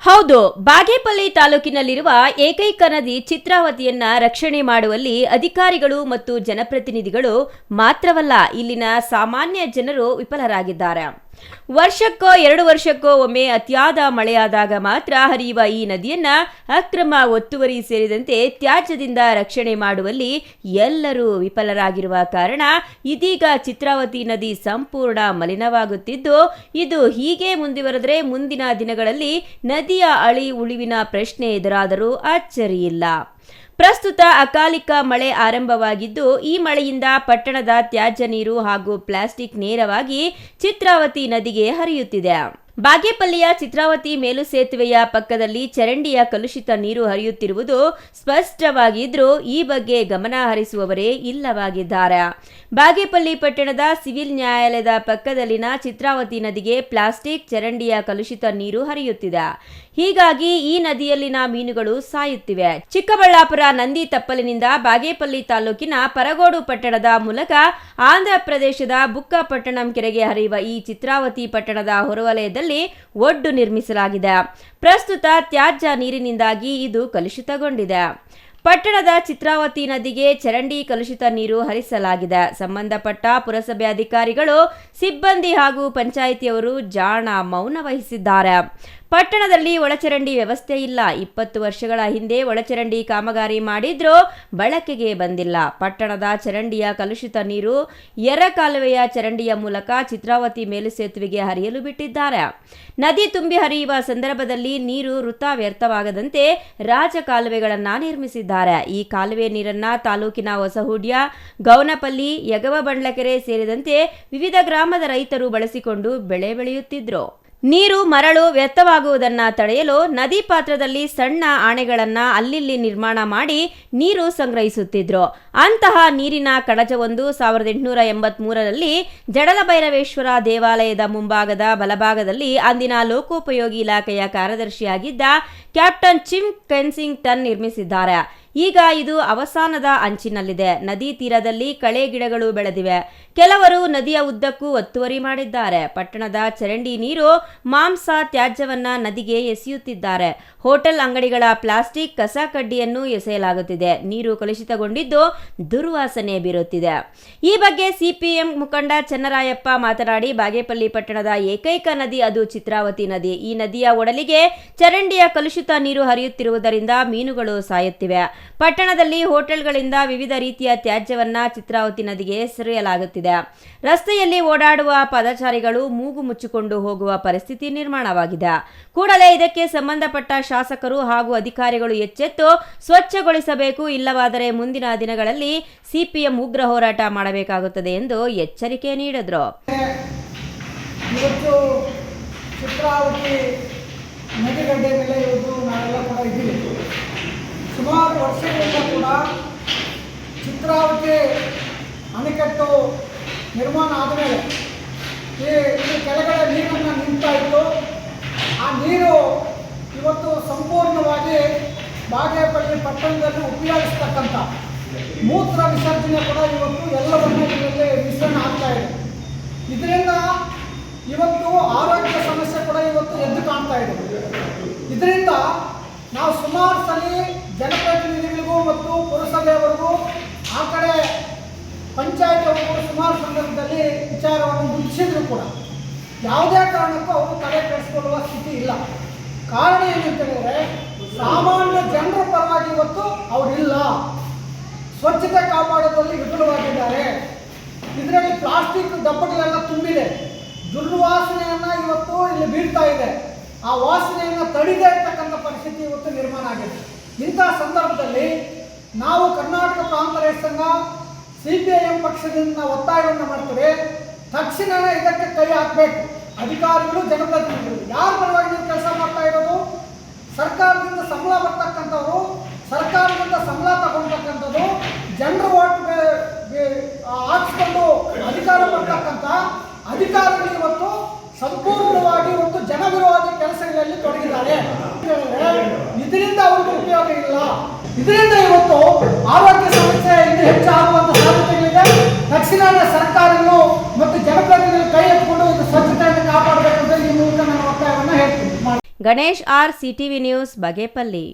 ಹೌದು, ಬಾಗೇಪಲ್ಲಿ ತಾಲೂಕಿನಲ್ಲಿರುವ ಏಕೈಕ ನದಿ ಚಿತ್ರಾವತಿಯನ್ನ ರಕ್ಷಣೆ ಮಾಡುವಲ್ಲಿ ಅಧಿಕಾರಿಗಳು ಮತ್ತು ಜನಪ್ರತಿನಿಧಿಗಳು ಮಾತ್ರವಲ್ಲ, ಇಲ್ಲಿನ ಸಾಮಾನ್ಯ ಜನರು ವಿಫಲರಾಗಿದ್ದಾರೆ. ವರ್ಷಕ್ಕೋ 2 ವರ್ಷಕ್ಕೋ ಒಮ್ಮೆ ಅತಿಯಾದ ಮಳೆಯಾದಾಗ ಮಾತ್ರ ಹರಿಯುವ ಈ ನದಿಯನ್ನ ಅಕ್ರಮ ಒತ್ತುವರಿ ಸೇರಿದಂತೆ ತ್ಯಾಜ್ಯದಿಂದ ರಕ್ಷಣೆ ಮಾಡುವಲ್ಲಿ ಎಲ್ಲರೂ ವಿಫಲರಾಗಿರುವ ಕಾರಣ ಇದೀಗ ಚಿತ್ರಾವತಿ ನದಿ ಸಂಪೂರ್ಣ ಮಲಿನವಾಗುತ್ತಿದ್ದು, ಇದು ಹೀಗೆ ಮುಂದುವರೆದರೆ ಮುಂದಿನ ದಿನಗಳಲ್ಲಿ ನದಿಯ ಅಳಿ ಉಳಿವಿನ ಪ್ರಶ್ನೆ ಎದುರಾದರೂ ಅಚ್ಚರಿಯಿಲ್ಲ. ಪ್ರಸ್ತುತ ಅಕಾಲಿಕ ಮಳೆ ಆರಂಭವಾಗಿದ್ದು, ಈ ಮಳೆಯಿಂದ ಪಟ್ಟಣದ ತ್ಯಾಜ್ಯ ನೀರು ಹಾಗೂ ಪ್ಲಾಸ್ಟಿಕ್ ನೇರವಾಗಿ ಚಿತ್ರಾವತಿ ನದಿಗೆ ಹರಿಯುತ್ತಿದೆ. ಬಾಗೇಪಲ್ಲಿಯ ಚಿತ್ರಾವತಿ ಮೇಲು ಸೇತುವೆಯ ಪಕ್ಕದಲ್ಲಿ ಚರಂಡಿಯ ಕಲುಷಿತ ನೀರು ಹರಿಯುತ್ತಿರುವುದು ಸ್ಪಷ್ಟವಾಗಿದ್ರೂ ಈ ಬಗ್ಗೆ ಗಮನ ಹರಿಸುವವರೇ ಇಲ್ಲವಾಗಿದ್ದಾರೆ. ಬಾಗೇಪಲ್ಲಿ ಪಟ್ಟಣದ ಸಿವಿಲ್ ನ್ಯಾಯಾಲಯದ ಪಕ್ಕದಲ್ಲಿನ ಚಿತ್ರಾವತಿ ನದಿಗೆ ಪ್ಲಾಸ್ಟಿಕ್ ಚರಂಡಿಯ ಕಲುಷಿತ ನೀರು ಹರಿಯುತ್ತಿದೆ. ಹೀಗಾಗಿ ಈ ನದಿಯಲ್ಲಿನ ಮೀನುಗಳು ಸಾಯುತ್ತಿವೆ. ಚಿಕ್ಕಬಳ್ಳಾಪುರ ನಂದಿ ತಪ್ಪಲಿನಿಂದ ಬಾಗೇಪಲ್ಲಿ ತಾಲೂಕಿನ ಪರಗೋಡು ಪಟ್ಟಣದ ಮೂಲಕ ಆಂಧ್ರ ಪ್ರದೇಶದ ಬುಕ್ಕಪಟ್ಟಣಂ ಕೆರೆಗೆ ಹರಿಯುವ ಈ ಚಿತ್ರಾವತಿ ಪಟ್ಟಣದ ಹೊರವಲಯದಲ್ಲಿ ಒಡ್ಡು ನಿರ್ಮಿಸಲಾಗಿದೆ. ಪ್ರಸ್ತುತ ತ್ಯಾಜ್ಯ ನೀರಿನಿಂದಾಗಿ ಇದು ಕಲುಷಿತಗೊಂಡಿದೆ. ಪಟ್ಟಣದ ಚಿತ್ರಾವತಿ ನದಿಗೆ ಚರಂಡಿ ಕಲುಷಿತ ನೀರು ಹರಿಸಲಾಗಿದೆ. ಸಂಬಂಧಪಟ್ಟ ಪುರಸಭೆ ಅಧಿಕಾರಿಗಳು, ಸಿಬ್ಬಂದಿ ಹಾಗೂ ಪಂಚಾಯಿತಿಯವರು ಜಾಣ ಮೌನ ವಹಿಸಿದ್ದಾರೆ. ಪಟ್ಟಣದಲ್ಲಿ ಒಳಚರಂಡಿ ವ್ಯವಸ್ಥೆ ಇಲ್ಲ. 20 ವರ್ಷಗಳ ಹಿಂದೆ ಒಳಚರಂಡಿ ಕಾಮಗಾರಿ ಮಾಡಿದ್ರೂ ಬಳಕೆಗೆ ಬಂದಿಲ್ಲ. ಪಟ್ಟಣದ ಚರಂಡಿಯ ಕಲುಷಿತ ನೀರು ಎರಕಾಲುವೆಯ ಚರಂಡಿಯ ಮೂಲಕ ಚಿತ್ರಾವತಿ ಮೇಲು ಸೇತುವೆಗೆ ಹರಿಯಲು ಬಿಟ್ಟಿದ್ದಾರೆ. ನದಿ ತುಂಬಿ ಹರಿಯುವ ಸಂದರ್ಭದಲ್ಲಿ ನೀರು ವೃಥಾ ವ್ಯರ್ಥವಾಗದಂತೆ ರಾಜಕಾಲುವೆಗಳನ್ನು ನಿರ್ಮಿಸಿದ್ದಾರೆ. ಈ ಕಾಲುವೆ ನೀರನ್ನ ತಾಲೂಕಿನ ಹೊಸಹುಡ್ಯ, ಗೌನಪಲ್ಲಿ, ಯಗವಬಂಡ್ಲಕೆರೆ ಸೇರಿದಂತೆ ವಿವಿಧ ಗ್ರಾಮದ ರೈತರು ಬಳಸಿಕೊಂಡು ಬೆಳೆ ಬೆಳೆಯುತ್ತಿದ್ರು. ನೀರು ಮರಳು ವ್ಯರ್ಥವಾಗುವುದನ್ನ ತಡೆಯಲು ನದಿ ಪಾತ್ರದಲ್ಲಿ ಸಣ್ಣ ಆಣೆಗಳನ್ನ ಅಲ್ಲಿಲ್ಲಿ ನಿರ್ಮಾಣ ಮಾಡಿ ನೀರು ಸಂಗ್ರಹಿಸುತ್ತಿದ್ರು. ಅಂತಹ ನೀರಿನ ಕಡಜವೊಂದು 1883ರಲ್ಲಿ ಜಡಲಭೈರವೇಶ್ವರ ದೇವಾಲಯದ ಮುಂಭಾಗದ ಬಲಭಾಗದಲ್ಲಿ ಅಂದಿನ ಲೋಕೋಪಯೋಗಿ ಇಲಾಖೆಯ ಕಾರ್ಯದರ್ಶಿಯಾಗಿದ್ದ ಕ್ಯಾಪ್ಟನ್ ಚಿಮ್ ಕೆನ್ಸಿಂಗ್ಟನ್ ನಿರ್ಮಿಸಿದ್ದಾರೆ. ಈಗ ಇದು ಅವಸಾನದ ಅಂಚಿನಲ್ಲಿದೆ. ನದಿ ತೀರದಲ್ಲಿ ಕಳೆ ಗಿಡಗಳು ಬೆಳೆದಿವೆ. ಕೆಲವರು ನದಿಯ ಉದ್ದಕ್ಕೂ ಒತ್ತುವರಿ ಮಾಡಿದ್ದಾರೆ. ಪಟ್ಟಣದ ಚರಂಡಿ ನೀರು ಮಾಂಸ ತ್ಯಾಜ್ಯವನ್ನ ನದಿಗೆ ಎಸೆಯುತ್ತಿದ್ದಾರೆ. ಹೋಟೆಲ್ ಅಂಗಡಿಗಳ ಪ್ಲಾಸ್ಟಿಕ್ ಕಸ ಕಡ್ಡಿಯನ್ನು ಎಸೆಯಲಾಗುತ್ತಿದೆ. ನೀರು ಕಲುಷಿತಗೊಂಡಿದ್ದು ದುರ್ವಾಸನೆ ಬೀರುತ್ತಿದೆ. ಈ ಬಗ್ಗೆ ಸಿಪಿಎಂ ಮುಖಂಡ ಚನ್ನರಾಯಪ್ಪ ಮಾತನಾಡಿ, ಬಾಗೇಪಲ್ಲಿ ಪಟ್ಟಣದ ಏಕೈಕ ನದಿ ಅದು ಚಿತ್ರಾವತಿ ನದಿ. ಈ ನದಿಯ ಒಡಲಿಗೆ ಚರಂಡಿಯ ಕಲುಷಿತ ನೀರು ಹರಿಯುತ್ತಿರುವುದರಿಂದ ಮೀನುಗಳು ಸಾಯುತ್ತಿವೆ. ಪಟ್ಟಣದಲ್ಲಿ ಹೋಟೆಲ್ಗಳಿಂದ ವಿವಿಧ ರೀತಿಯ ತ್ಯಾಜ್ಯವನ್ನ ಚಿತ್ರಾವತಿ ನದಿಗೆ ಎಸೆಯಲಾಗುತ್ತಿದೆ. ರಸ್ತೆಯಲ್ಲಿ ಓಡಾಡುವ ಪಾದಚಾರಿಗಳು ಮೂಗು ಮುಚ್ಚಿಕೊಂಡು ಹೋಗುವ ಪರಿಸ್ಥಿತಿ ನಿರ್ಮಾಣವಾಗಿದೆ. ಕೂಡಲೇ ಇದಕ್ಕೆ ಸಂಬಂಧಪಟ್ಟ ಶಾಸಕರು ಹಾಗೂ ಅಧಿಕಾರಿಗಳು ಎಚ್ಚೆತ್ತು ಸ್ವಚ್ಛಗೊಳಿಸಬೇಕು. ಇಲ್ಲವಾದರೆ ಮುಂದಿನ ದಿನಗಳಲ್ಲಿ ಸಿಪಿಎಂ ಉಗ್ರ ಹೋರಾಟ ಮಾಡಬೇಕಾಗುತ್ತದೆ ಎಂದು ಎಚ್ಚರಿಕೆ ನೀಡಿದರು. ನದಿಗಡ್ಡೆ ಮೇಲೆ ಇವತ್ತು ನಾವೆಲ್ಲ ಕೂಡ ಇದ್ದೀವಿ. ಸುಮಾರು ವರ್ಷಗಳಿಂದ ಕೂಡ ಚಿತ್ರಾವತಿ ಅಣೆಕಟ್ಟು ನಿರ್ಮಾಣ ಆದಮೇಲೆ ಈ ಕೆಳಗಡೆ ನೀರನ್ನು ನಿಂತಾ ಇತ್ತು. ಆ ನೀರು ಇವತ್ತು ಸಂಪೂರ್ಣವಾಗಿ ಬಾಗೇಪಲ್ಲಿ ಪಟ್ಟಣದಲ್ಲಿ ಉಪಯೋಗಿಸ್ತಕ್ಕಂಥ ಮೂತ್ರ ವಿಸರ್ಜನೆ ಕೂಡ ಇವತ್ತು ಎಲ್ಲವನ್ನೂ ಇದರಲ್ಲಿ ಮಿಶ್ರಣ ಆಗ್ತಾ ಇದೆ. ಇದರಿಂದ ಇವತ್ತು ಆರೋಗ್ಯ ಸಮಸ್ಯೆ ಕೂಡ ಇವತ್ತು ಎದ್ದು ಕಾಣ್ತಾ ಇದೆ. ಇದರಿಂದ ನಾವು ಸುಮಾರು ಸಲ ಜನಪ್ರತಿನಿಧಿಗಳಿಗೂ ಮತ್ತು ಪುರಸಭೆಯವರಿಗೂ ಆ ಕಡೆ ಪಂಚಾಯತ್ವರೆಗೂ ಸುಮಾರು ಸಂದರ್ಭದಲ್ಲಿ ವಿಚಾರವನ್ನು ಮುಗಿಸಿದ್ರು ಕೂಡ ಯಾವುದೇ ಕಾರಣಕ್ಕೂ ಅವರು ತಲೆ ಕೆಡಿಸಿಕೊಳ್ಳುವ ಸ್ಥಿತಿ ಇಲ್ಲ. ಕಾರಣ ಏನಂತ ಹೇಳಿದ್ರೆ, ಸಾಮಾನ್ಯ ಜನರ ಪರವಾಗಿ ಇವತ್ತು ಅವರಿಲ್ಲ. ಸ್ವಚ್ಛತೆ ಕಾಪಾಡೋದ್ರಲ್ಲಿ ವಿಫಲವಾಗಿದ್ದಾರೆ. ಇದರಲ್ಲಿ ಪ್ಲಾಸ್ಟಿಕ್ ಡಬ್ಬಗಳೆಲ್ಲ ತುಂಬಿದೆ. ದುರ್ವಾಸನೆಯನ್ನು ಇವತ್ತು ಇಲ್ಲಿ ಬೀಳ್ತಾ ಇದೆ. ಆ ವಾಸನೆಯನ್ನು ತಡೆದೇ ಇರ್ತಕ್ಕಂಥ ಪರಿಸ್ಥಿತಿ ಇವತ್ತು ನಿರ್ಮಾಣ ಆಗಿದೆ. ಇಂತಹ ಸಂದರ್ಭದಲ್ಲಿ ನಾವು ಕರ್ನಾಟಕ ಪ್ರಾಂತ ರೈತ ಸಂಘ ಸಿಪಿಐಎಂ ಪಕ್ಷದಿಂದ ಒತ್ತಾಯವನ್ನು ಮಾಡ್ತೇವೆ. ತಕ್ಷಣವೇ ಇದಕ್ಕೆ ಕೈ ಹಾಕಬೇಕು. ಅಧಿಕಾರಿಗಳು, ಜನಪ್ರತಿನಿಧಿಗಳು ಯಾರ ಪರವಾಗಿ ನೀವು ಕೆಲಸ ಮಾಡ್ತಾ ಇರೋದು? ಸರ್ಕಾರದಿಂದ ಸಂಬಳ ಬರ್ತಕ್ಕಂಥವ್ರು, ಸರ್ಕಾರದಿಂದ ಸಂಬಳ ತಗೊಳ್ತಕ್ಕಂಥದ್ದು, ಜನರು ಓಟ್ ಹಾಕಿಸ್ಕೊಂಡು ಅಧಿಕಾರ ಬರ್ತಕ್ಕಂಥ ಅಧಿಕಾರಿಗಳು ಇವತ್ತು ಸಂಪೂರ್ಣವಾಗಿ ಇವತ್ತು ಜನವಿರೋಧಿ ಕೆಲಸಗಳಲ್ಲಿ ತೊಡಗಿದ್ದಾರೆ. ಇದರಿಂದ ಅವ್ರಿಗೆ ಉಪಯೋಗ ಇಲ್ಲ. ಇದರಿಂದ ಇವತ್ತು ಆರೋಗ್ಯ ಸಮಸ್ಯೆ ಇನ್ನೂ ಹೆಚ್ಚಾಗುವಂಥ ಸಾಧ್ಯತೆಗಳಿದೆ. ತಕ್ಷಣ ಸರ್ಕಾರಗಳು ಮತ್ತು ಜನಪ್ರತಿನಿಧಿಗಳು ಕೈ ಎತ್ತಿಕೊಂಡು ಇದು ಸ್ವಚ್ಛತೆಯನ್ನು ಕಾಪಾಡಬೇಕಂತ ಈ ಮೂಲಕ ನಾನು ಒತ್ತಾಯವನ್ನು ಹೇಳ್ತೀನಿ. Ganesh R, CTV news, ಬಗೇಪಲ್ಲಿ.